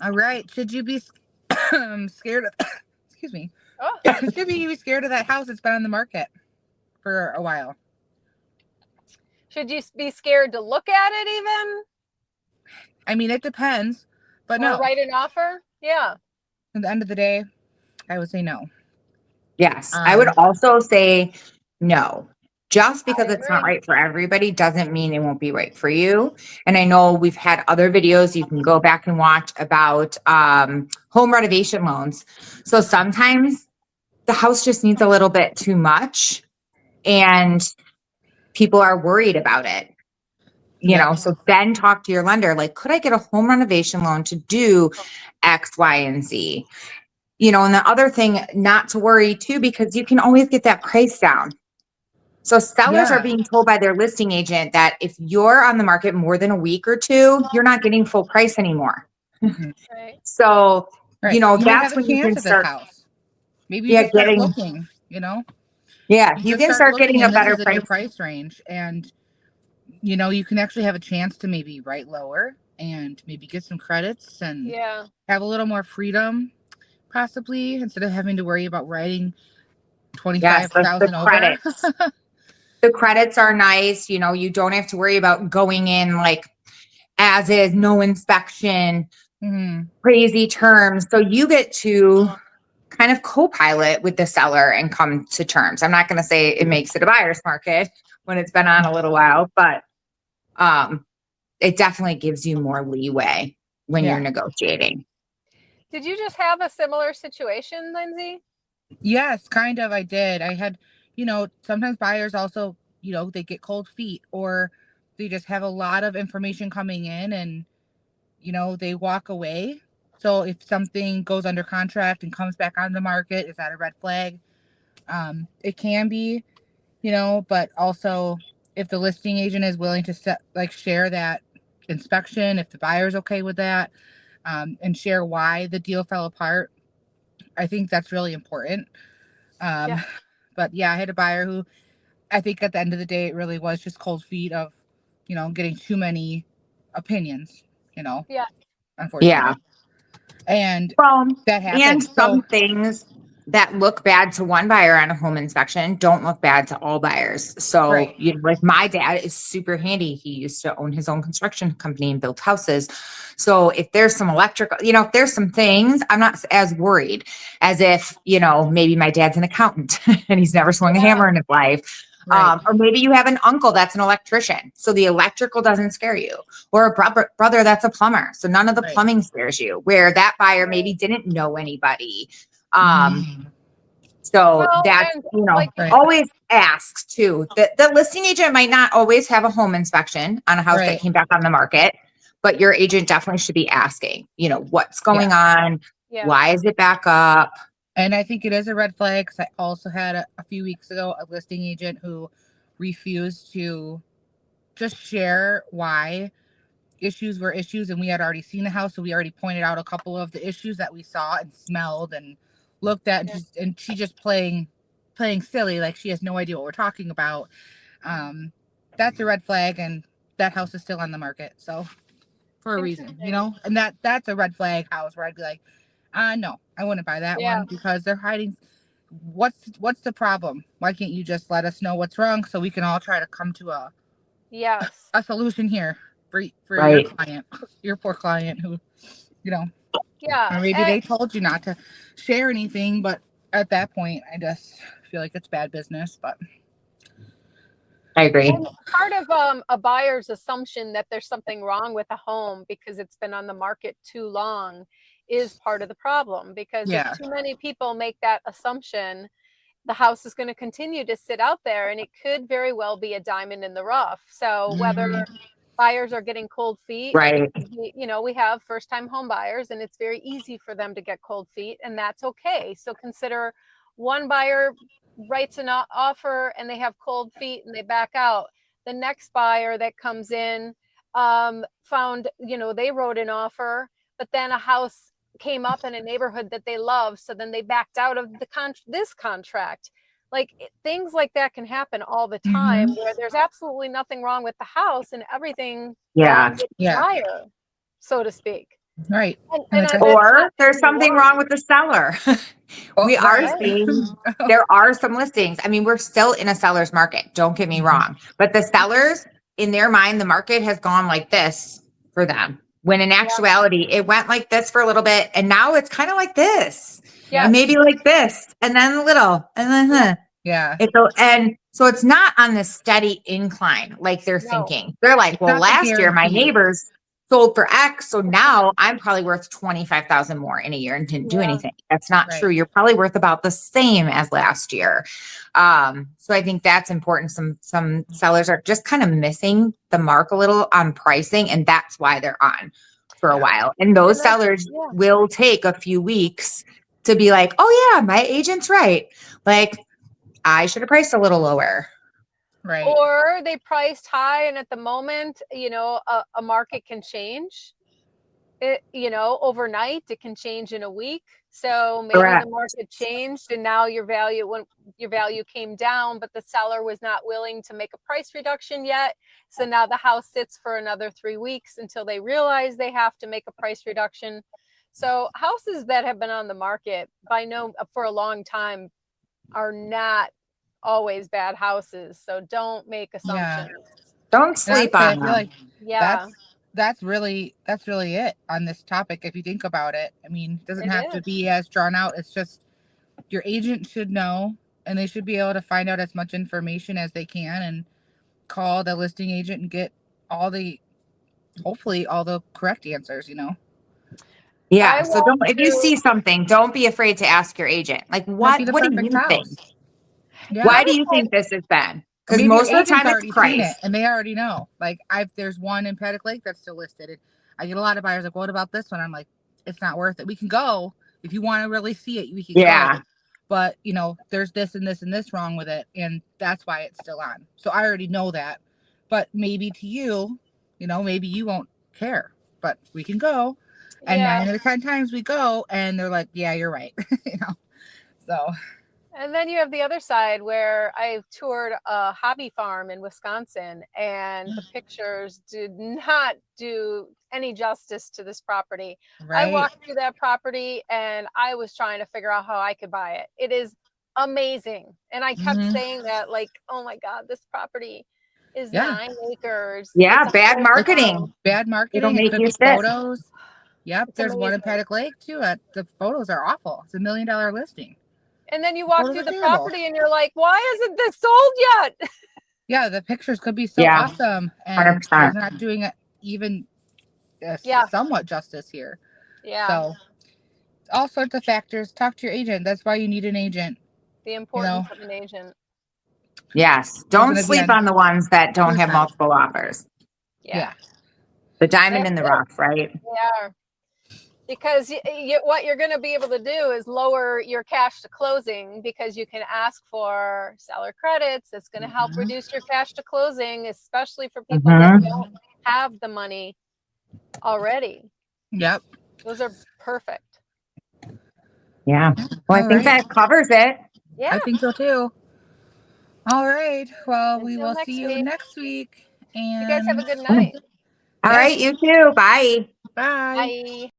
All right. Should you be scared of, excuse me. Oh, Should you be scared of that house that's been on the market for a while? should you be scared to look at it even, I mean, it depends, but or no. write an offer? Yeah. At the end of the day, I would say no. Yes. I would Um, also say no. Just I because it's not agree. right for everybody doesn't mean it won't be right for you. And I know we've had other videos you can go back and watch about home renovation loans. So sometimes the house just needs a little bit too much and people are worried about it. yep. So then talk to your lender, like, could I get a home renovation loan to do X, Y, and Z? And the other thing, not to worry too, because you can always get that price down. So sellers are Yeah. being told by their listing agent that if you're on the market more than a week or two, you're not getting full price anymore. Mhm. Right. So, Right. You might have that's a when you chance can at this start, house. Maybe you yeah, just start getting, looking, yeah, you you just can start start looking getting a and this better is in your price. price range. And, you can actually have a chance to maybe write lower and maybe get some credits and Yeah. have a little more freedom, possibly, instead of having to worry about writing Yes, the 25,000 over. credits. The credits are nice. You don't have to worry about going in like as is, no inspection, Hmm. crazy terms. So you get to kind of co-pilot with the seller and come to terms. I'm not going to say it makes it a buyer's market when it's been on a little while, but it definitely gives you more leeway when you're Yeah. negotiating. Did you just have a similar situation, Lindsay? Yes, kind of. I did. I had, sometimes buyers also, they get cold feet or they just have a lot of information coming in and, they walk away. So if something goes under contract and comes back on the market, is that a red flag? It can be, but also if the listing agent is willing to share that inspection, if the buyer's okay with that, and share why the deal fell apart, I think that's really important. Yeah. Um, but yeah, I had a buyer who I think at the end of the day, it really was just cold feet of, getting too many opinions, Yeah. Yeah. unfortunately. And Well, that and happens. So, some things that look bad to one buyer on a home inspection don't look bad to all buyers. So, right. like my dad is super handy. He used to own his own construction company and built houses. So, if there's some electrical, if there's some things, I'm not as worried as if, maybe my dad's an accountant and he's never swung a Yeah. hammer in his life. Right. Or maybe you have an uncle that's an electrician. So the electrical doesn't scare you, or a brother that's a plumber. So none of the Right. plumbing scares you, where that buyer maybe Right. didn't know anybody. Mhm. So Well, that's, and like you Right. always ask too. The listing agent might not always have a home inspection on a house that Right. came back on the market, but your agent definitely should be asking, what's going Yeah. on? yeah. Why is it back up? And I think it is a red flag because I also had a few weeks ago a listing agent who refused to just share why issues were issues, and we had already seen the house, so we already pointed out a couple of the issues that we saw and smelled and looked at, and Yeah. she just playing silly, like she has no idea what we're talking about. Um, that's a red flag, and that house is still on the market, so for a reason, Interesting. and that's a red flag house where I'd be like, no, I wouldn't buy that Yeah. one because they're hiding. What's the problem? Why can't you just let us know what's wrong so we can all try to come to Yes. a solution here for your Right. client, your poor client who, you know, Yeah. or maybe they told you not to share anything, but at that point, I just feel like it's bad business. But I agree. And part of a buyer's assumption that there's something wrong with a home because it's been on the market too long is part of the problem. Because if yeah, too many people make that assumption, the house is going to continue to sit out there and it could very well be a diamond in the rough. So whether hmm buyers are getting cold feet, Right. we have first time home buyers and it's very easy for them to get cold feet, and that's okay. So consider one buyer writes an offer and they have cold feet and they back out. The next buyer that comes in found, they wrote an offer, but then a house came up in a neighborhood that they love, so then they backed out of this contract. Like things like that can happen all the time, hmm where there's absolutely nothing wrong with the house and everything wrong Yeah. with the yeah, buyer, so to speak. Right. And like I I bet Or not there's only something one. wrong with the seller. oh, We are right. Right. seeing there are some listings. I mean, we're still in a seller's market. Don't get me wrong. But the sellers, in their mind, the market has gone like this for them. When in Yeah. actuality, it went like this for a little bit. And now it's kind of like this. And Yes. maybe like this. And then a little. And then Yeah. Yeah. and so it's not on the steady incline like they're No. thinking. They're like, It's well, not the last year my guarantee. neighbors sold for X, so now I'm probably worth 25,000 more in a year and didn't do Yeah. anything. That's not Right. true. You're probably worth about the same as last year. So I think that's important. Some sellers are just kind of missing the mark a little on pricing, and that's why they're on for a Yeah. while. And those And that's, sellers yeah. will take a few weeks to be like, oh yeah, my agent's right. Like, I should have priced a little lower. Right. Or they priced high, and at the moment, a market can change. It, overnight. It can change in a week. So maybe the Correct. market changed, and now your value came down, but the seller was not willing to make a price reduction yet. So now the house sits for another 3 weeks until they realize they have to make a price reduction. So houses that have been on the market for a long time are not always bad houses. So don't make Yeah. assumptions. Don't And sleep honestly, on I feel them. like Yeah, that's really it on this topic if you think about it. I mean, it doesn't it have to is. be as drawn out. It's just your agent should know, and they should be able to find out as much information as they can and call the listing agent and get hopefully all the correct answers. Yeah. I So walked if you through. see something, don't be afraid to ask your agent. Like, Might be the what do perfect you think? house. I Yeah. Why do was you like, think this has been? Or Because maybe your most of the agent's time it's already seen it price. and they already know. Like there's one in Paddock Lake that's still listed. I get a lot of buyers like, what about this one? I'm like, it's not worth it. We can go if you want to really see it. We can go, Yeah. but there's this and this and this wrong with it, and that's why it's still on. So I already know that. But maybe to you, maybe you won't care. But we can go, and yeah. 9 out of 10 times we go, and they're like, yeah, you're right. So And then you have the other side where I toured a hobby farm in Wisconsin, and the pictures did not do any justice to this property. I right. walked through that property and I was trying to figure out how I could buy it. It is amazing. And I kept Hmm. saying that, like, oh my God, this property is Yeah. 9 acres. Yeah. It's a Bad whole marketing. town. Bad It'll marketing. It make could you be sit. photos. Yep, It's there's one in amazing. Paddock Lake too. The photos are awful. It's $1 million listing. And then you The walk photos through are the terrible. property and you're like, why isn't this sold yet? Yeah, the pictures could be so Yeah. awesome, and they're 100%. not doing it even Yeah. somewhat justice here. Yeah. So all sorts of factors. Talk to your agent. That's why you need an agent. The You know, importance of an agent. Yes. who's Don't gonna be sleep on on the ones that don't whose have side? multiple offers. Yeah. Yeah. The diamond That's in the it. rough, right? Yeah. Because what you're going to be able to do is lower your cash to closing, because you can ask for seller credits. It's going to help Mhm. reduce your cash to closing, especially for people that Mm-hmm. don't have the money already. Yep. Those are perfect. Yeah. Well, I All think right. that covers it. Yeah. I think so too. All right. Well, we Until will see next you week. next week. You guys have a And good night. All yes, right. You too. Bye. bye. Bye.